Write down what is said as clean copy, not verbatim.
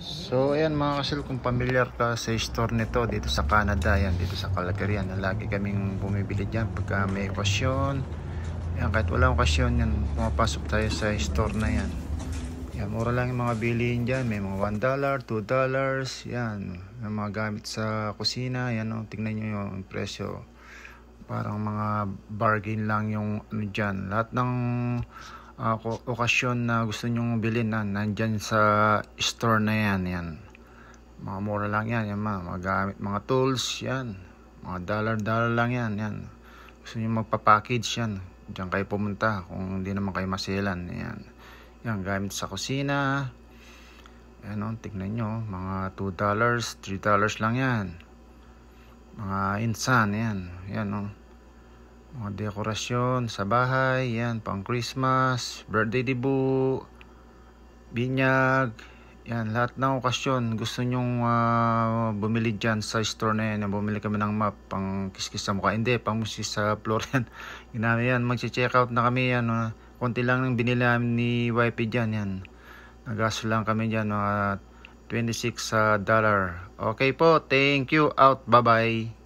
So ayan mga kasil, kung familiar ka sa store nito dito sa Canada, yan dito sa Calgary, yan lagi kaming bumibili dyan pagka may okasyon. Yan, kahit walang okasyon yan, pumapasok tayo sa store na yan. Yan, mura lang yung mga bilihin dyan. May mga $1, $2, yan, yung mga gamit sa kusina. Yan o, tingnan nyo yung presyo, parang mga bargain lang yung ano dyan. Lahat ng okasyon na gusto nyong bilhin na nandyan sa store na yan. Yan, mga mura lang yan. Yan mga gamit, mga tools yan, mga dollar lang yan. Yan, gusto nyo magpa-package yan, dyan kayo pumunta kung hindi naman kayo maselan. Yan, yan gamit sa kusina. Yan o, tignan nyo, mga $2, $3 lang yan. Mga insan yan. Yan o, mga dekorasyon sa bahay, yan, pang Christmas, birthday debut, binyag, yan, lahat ng okasyon gusto nyong bumili dyan sa store na yan. Bumili kami ng map, pang kiskis sa mukha, hindi, pang musis sa floor yan. Ginamit yan, magche-check out na kami yan. Konti lang ng binili namin ni YP dyan, yan. Nagasto lang kami dyan, $26. Okay po, thank you, out, bye bye.